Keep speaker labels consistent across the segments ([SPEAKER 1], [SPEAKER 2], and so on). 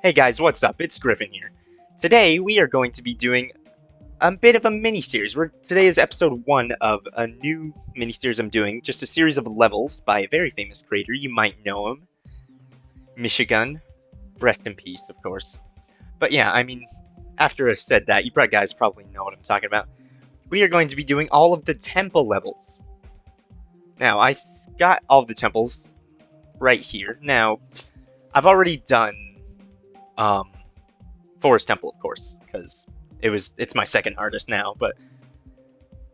[SPEAKER 1] Hey guys, what's up? It's Griffin here. Today we are going to be doing a bit of a mini-series. Today is episode 1 of a new mini-series I'm doing, just a series of levels by a very famous creator. You might know him. Michigan. Rest in peace, of course. But yeah, I mean, after I said that, you guys probably know what I'm talking about. We are going to be doing all of the temple levels. Now, I got all of the temples right here. Now, I've already done Forest Temple, of course, because it's my second hardest now, but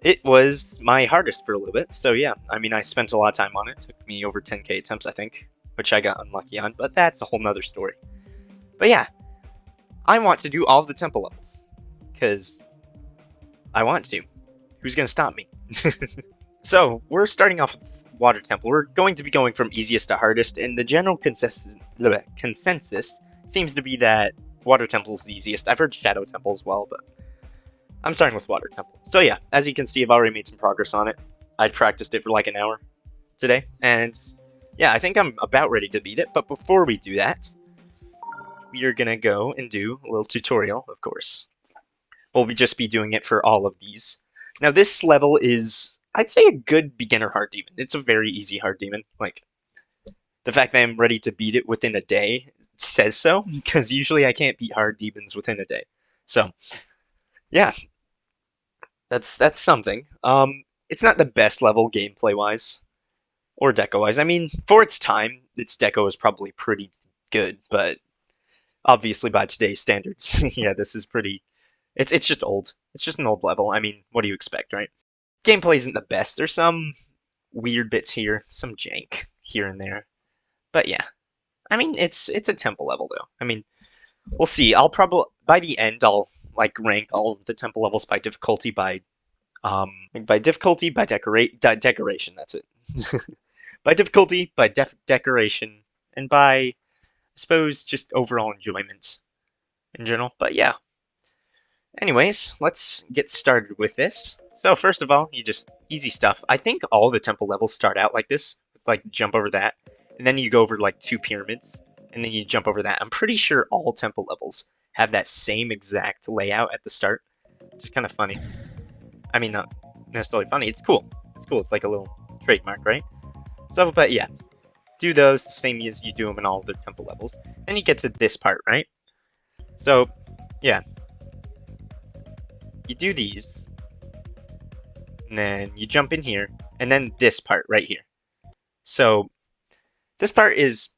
[SPEAKER 1] it was my hardest for a little bit. So yeah, I mean, I spent a lot of time on it. It took me over 10k attempts, I think, which I got unlucky on, but that's a whole nother story. But yeah, I want to do all of the temple levels because I want to. Who's gonna stop me? So we're starting off with Water Temple. We're going to be going from easiest to hardest, and the general consensus seems to be that Water Temple is the easiest. I've heard Shadow Temple as well, but I'm starting with Water Temple. So yeah, as you can see, I've already made some progress on it. I practiced it for like an hour today, and yeah, I think I'm about ready to beat it. But before we do that, we are gonna go and do a little tutorial, of course. We'll just be doing it for all of these. Now this level is, I'd say, a good beginner hard demon. It's a very easy hard demon. Like, the fact that I'm ready to beat it within a day says so, because usually I can't beat hard demons within a day. So, yeah, that's something. It's not the best level gameplay-wise, or deco-wise. I mean, for its time, its deco is probably pretty good, but obviously by today's standards, yeah, this is pretty... It's just old. It's just an old level. I mean, what do you expect, right? Gameplay isn't the best. There's some weird bits here, some jank here and there. But yeah, I mean, it's a temple level though. I mean, we'll see. I'll probably by the end I'll like rank all of the temple levels by difficulty by decoration. That's it. By difficulty, by decoration, and by I suppose just overall enjoyment in general. But yeah. Anyways, let's get started with this. So first of all, you just easy stuff. I think all the temple levels start out like this, with like jump over that. And then you go over like 2 pyramids, and then you jump over that. I'm pretty sure all temple levels have that same exact layout at the start. Just kind of funny. I mean, not necessarily funny. It's cool. It's cool. It's like a little trademark, right? So, but yeah, do those the same as you do them in all the temple levels. Then you get to this part, right? So, yeah. You do these, and then you jump in here, and then this part right here. So, this part is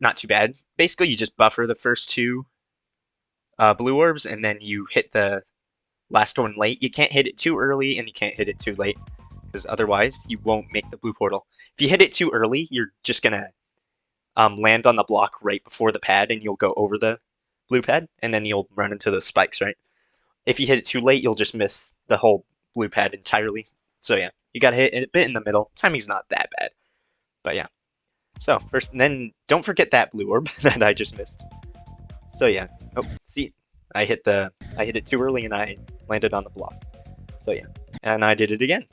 [SPEAKER 1] not too bad. Basically, you just buffer the first 2 blue orbs, and then you hit the last one late. You can't hit it too early, and you can't hit it too late, because otherwise you won't make the blue portal. If you hit it too early, you're just gonna land on the block right before the pad, and you'll go over the blue pad, and then you'll run into the spikes, right? If you hit it too late, you'll just miss the whole blue pad entirely. So yeah, you gotta hit it a bit in the middle. Timing's not that bad, but yeah. So first, and then don't forget that blue orb that I just missed. So yeah. Oh, see, I hit it too early and I landed on the block. So yeah, and I did it again.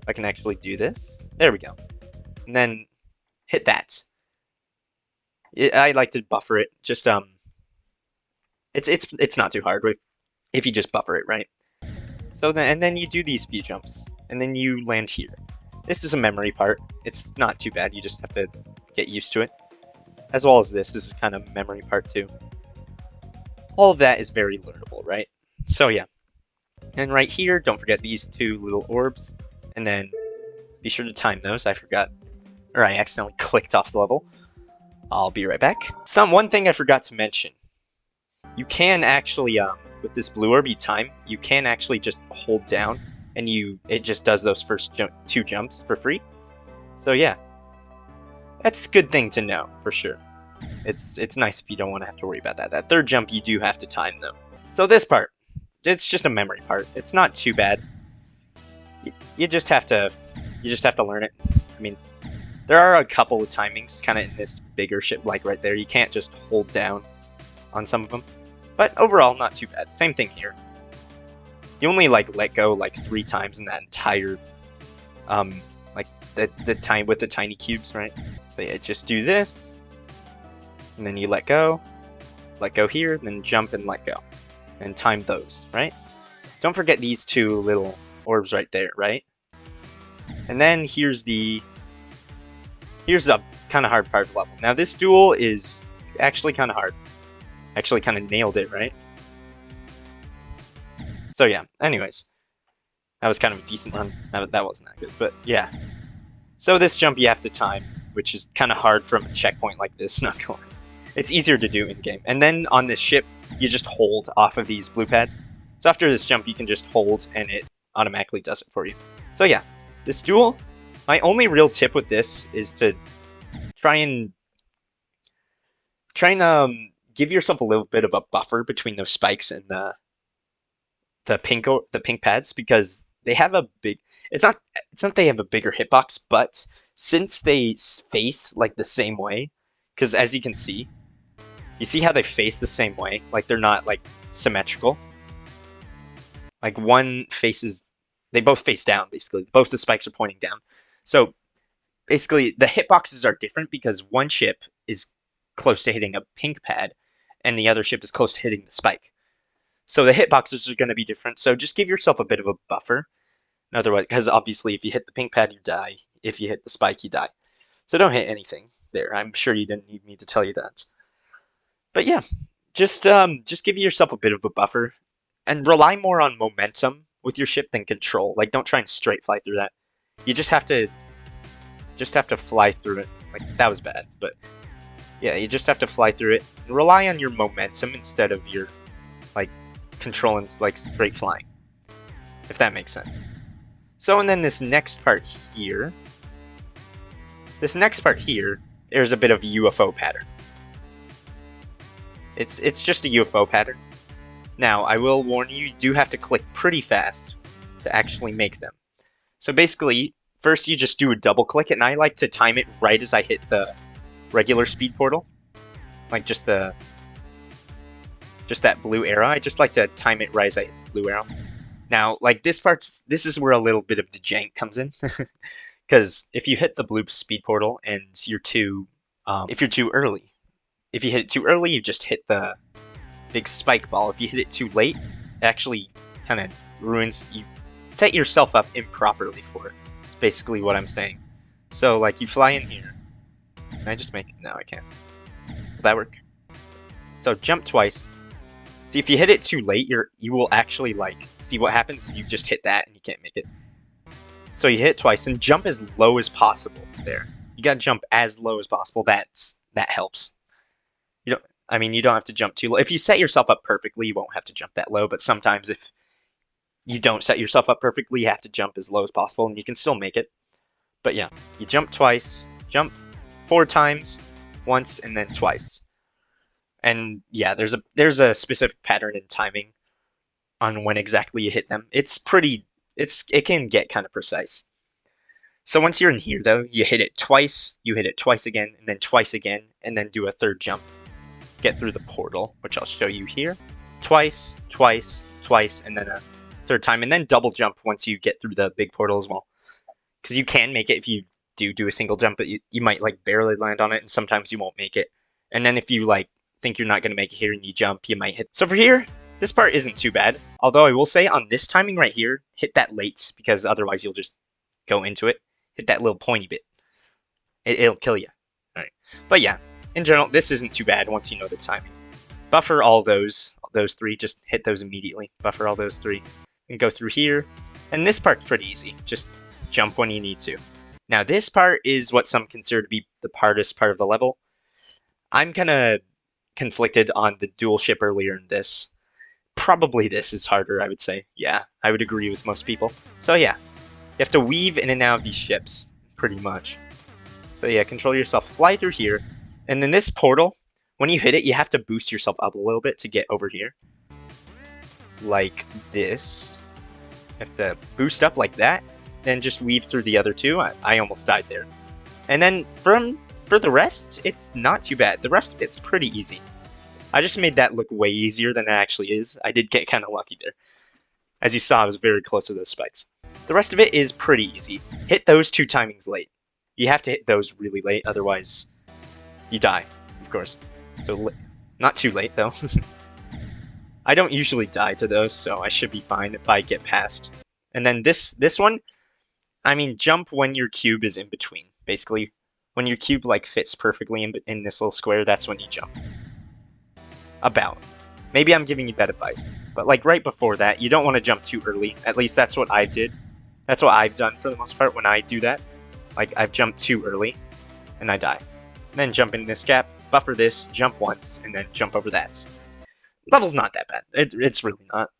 [SPEAKER 1] I can actually do this. There we go. And then hit that. I like to buffer it. Just it's not too hard if you just buffer it, right? So then, and then you do these few jumps, and then you land here. This is a memory part. It's not too bad. You just have to get used to it. As well as this is kind of memory part too. All of that is very learnable, right? So yeah. And right here, don't forget these 2 little orbs, and then be sure to time those. I forgot, or I accidentally clicked off the level. I'll be right back. One thing I forgot to mention. You can actually with this blue orb you can actually just hold down and it just does those first 2 jumps for free. So yeah, that's a good thing to know for sure. It's nice if you don't want to have to worry about that. That 3rd jump you do have to time though. So this part, it's just a memory part. It's not too bad. You just have to learn it. I mean, there are a couple of timings kind of in this bigger ship, like right there. You can't just hold down on some of them. But overall, not too bad. Same thing here. You only like let go like 3 times in that entire, like the time with the tiny cubes, right? So yeah, just do this, and then you let go, let go here, then jump and let go. And time those, right? Don't forget these two little orbs right there, right? And then here's the kind of hard part of the level. Now this duel is actually kind of hard. Actually kind of nailed it, right? So yeah, anyways. That was kind of a decent run. That wasn't that good, but yeah. So this jump you have to time, which is kind of hard from a checkpoint like this, not going. It's easier to do in-game. And then on this ship, you just hold off of these blue pads. So after this jump, you can just hold, and it automatically does it for you. So yeah, this duel, my only real tip with this is to try and give yourself a little bit of a buffer between those spikes and the pink pads, because they have a big. It's not they have a bigger hitbox, but since they face like the same way, because as you can see, you see how they face the same way, like they're not like symmetrical. Like one faces, they both face down basically. Both the spikes are pointing down. So basically, the hitboxes are different because one ship is close to hitting a pink pad, and the other ship is close to hitting the spike. So the hitboxes are going to be different. So just give yourself a bit of a buffer. Otherwise, because obviously if you hit the pink pad, you die. If you hit the spike, you die. So don't hit anything there. I'm sure you didn't need me to tell you that. But yeah, just give yourself a bit of a buffer and rely more on momentum with your ship than control. Like don't try and straight fly through that. You just have to fly through it. Like that was bad, but yeah, you just have to fly through it and rely on your momentum instead of your like control and like straight flying, if that makes sense. So and then this next part here, there's a bit of UFO pattern. It's just a UFO pattern. Now I will warn you, you do have to click pretty fast to actually make them. So basically, first you just do a double click, and I like to time it right as I hit the regular speed portal, like just that blue arrow. I just like to time it right as I hit the blue arrow. Now, like this is where a little bit of the jank comes in, because if you hit the blue speed portal and you're too, if you hit it too early, you just hit the big spike ball. If you hit it too late, it actually kind of ruins. You set yourself up improperly for it. Basically, what I'm saying. So, like, you fly in here. Can I just make it? No, I can't. Will that work? So jump twice. See, if you hit it too late, you will actually like see what happens is you just hit that and you can't make it. So you hit twice and jump as low as possible there. You gotta jump as low as possible. That helps. You don't have to jump too low. If you set yourself up perfectly, you won't have to jump that low, but sometimes if you don't set yourself up perfectly, you have to jump as low as possible and you can still make it. But yeah, you jump twice, jump 4 times, once, and then twice. And yeah, there's a specific pattern in timing on when exactly you hit them. It can get kind of precise. So once you're in here though, you hit it twice again, and then twice again, and then do a third jump. Get through the portal, which I'll show you here. Twice, twice, twice, and then a third time, and then double jump once you get through the big portal as well. Because you can make it if you do a single jump, but you might like barely land on it, and sometimes you won't make it. And then if you like think you're not going to make it here and you jump, you might hit. So for here, this part isn't too bad. Although I will say on this timing right here, hit that late, because otherwise you'll just go into it. Hit that little pointy bit. It'll kill you. All right. But yeah, in general, this isn't too bad once you know the timing. Buffer all those 3, just hit those immediately. Buffer all those 3. And go through here. And this part's pretty easy. Just jump when you need to. Now this part is what some consider to be the hardest part of the level. I'm kind of conflicted on the dual ship earlier in this. Probably this is harder, I would say. Yeah, I would agree with most people. So yeah, you have to weave in and out of these ships, pretty much. So yeah, control yourself, fly through here. And then this portal, when you hit it, you have to boost yourself up a little bit to get over here. Like this. You have to boost up like that, then just weave through the other 2. I almost died there. And then for the rest, it's not too bad. The rest of it's pretty easy. I just made that look way easier than it actually is. I did get kind of lucky there. As you saw, I was very close to those spikes. The rest of it is pretty easy. Hit those 2 timings late. You have to hit those really late, otherwise you die, of course. So Not too late, though. I don't usually die to those, so I should be fine if I get past. And then this one, I mean, jump when your cube is in between. Basically, when your cube like fits perfectly in this little square, that's when you jump. About. Maybe I'm giving you bad advice, but like right before that, you don't want to jump too early. At least that's what I did. That's what I've done for the most part when I do that. Like, I've jumped too early, and I die. Then jump in this gap, buffer this, jump once, and then jump over that. Level's not that bad. It's really not.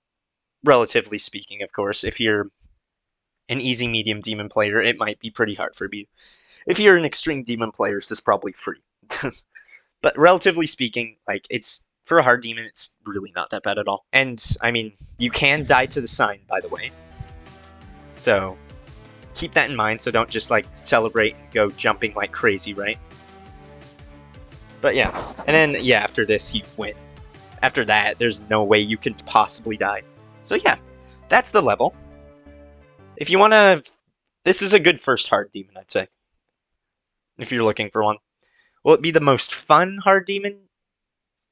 [SPEAKER 1] Relatively speaking, of course. If you're an easy medium demon player, it might be pretty hard for you. If you're an extreme demon player, this is probably free. But relatively speaking, like, it's for a hard demon, it's really not that bad at all. And, I mean, you can die to the sign, by the way. So, keep that in mind, so don't just, like, celebrate and go jumping like crazy, right? But yeah, and then, yeah, after this, you win. After that, there's no way you can possibly die. So yeah, that's the level. If you want to... This is a good first hard demon, I'd say. If you're looking for one. Will it be the most fun hard demon?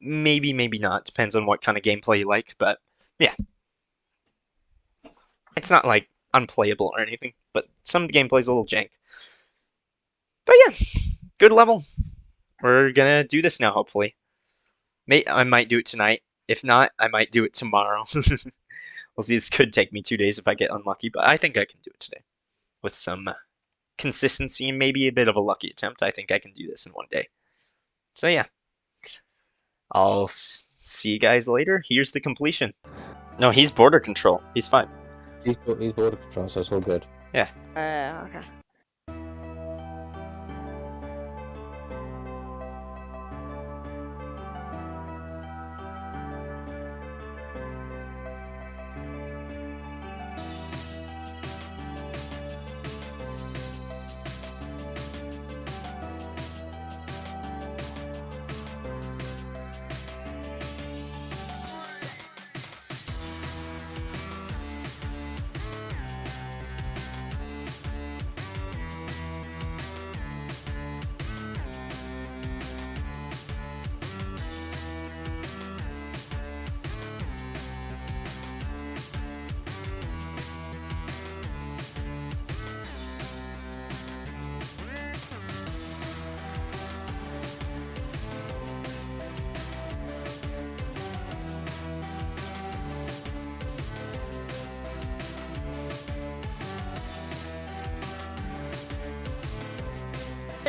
[SPEAKER 1] Maybe, maybe not. Depends on what kind of gameplay you like, but yeah. It's not, like, unplayable or anything, but some of the gameplay's a little jank. But yeah, good level. We're gonna do this now, hopefully. I might do it tonight. If not, I might do it tomorrow. We'll see. This could take me 2 days if I get unlucky, but I think I can do it today. With some consistency and maybe a bit of a lucky attempt, I think I can do this in 1 day. So yeah. I'll see you guys later. Here's the completion. No, he's border control. He's fine.
[SPEAKER 2] He's border control, so it's all good.
[SPEAKER 1] Yeah.
[SPEAKER 3] Okay.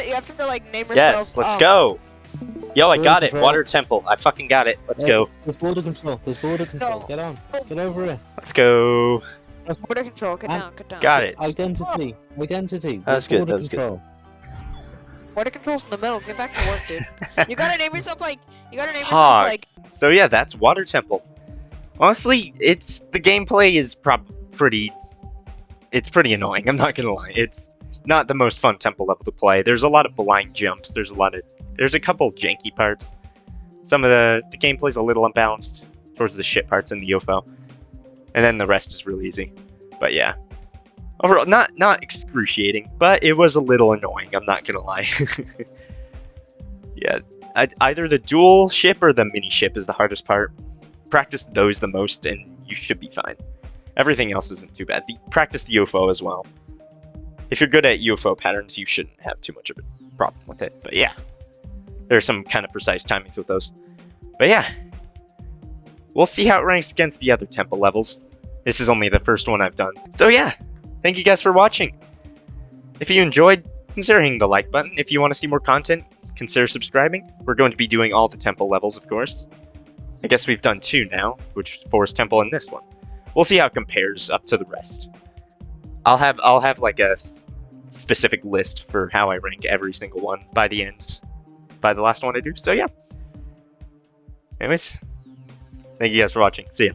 [SPEAKER 3] You have to like name yourself.
[SPEAKER 1] Yes, let's go. Yo, I got it.
[SPEAKER 2] Control.
[SPEAKER 1] Water temple. I fucking got it. Let's go.
[SPEAKER 2] There's border control. There's border control.
[SPEAKER 3] No.
[SPEAKER 2] Get on. Get over it.
[SPEAKER 1] Let's go.
[SPEAKER 3] Border control. Get down. Get down.
[SPEAKER 1] Got it.
[SPEAKER 2] Identity. Identity.
[SPEAKER 1] That was
[SPEAKER 2] There's
[SPEAKER 1] good,
[SPEAKER 2] border
[SPEAKER 1] that was good.
[SPEAKER 2] control.
[SPEAKER 3] Border control's in the middle. Get back to work, dude. You gotta name yourself like. You gotta name
[SPEAKER 1] Hog.
[SPEAKER 3] yourself like.
[SPEAKER 1] So yeah, that's Water Temple. Honestly, the gameplay is pretty pretty annoying. I'm not gonna lie. It's not the most fun temple level to play. There's a lot of blind jumps. There's a couple janky parts. Some of the gameplay's a little unbalanced towards the shit parts in the UFO, and then the rest is really easy. But yeah, overall not excruciating, but it was a little annoying. I'm not gonna lie. Yeah, either the dual ship or the mini ship is the hardest part. Practice those the most, and you should be fine. Everything else isn't too bad. Practice the UFO as well. If you're good at UFO patterns, you shouldn't have too much of a problem with it. But yeah, there's some kind of precise timings with those. But yeah, we'll see how it ranks against the other temple levels. This is only the first one I've done. So yeah, thank you guys for watching. If you enjoyed, consider hitting the like button. If you want to see more content, consider subscribing. We're going to be doing all the temple levels, of course. I guess we've done 2 now, which is Forest Temple and this one. We'll see how it compares up to the rest. I'll have like a specific list for how I rank every single one by the last one I do. So yeah. Anyways, thank you guys for watching. See ya.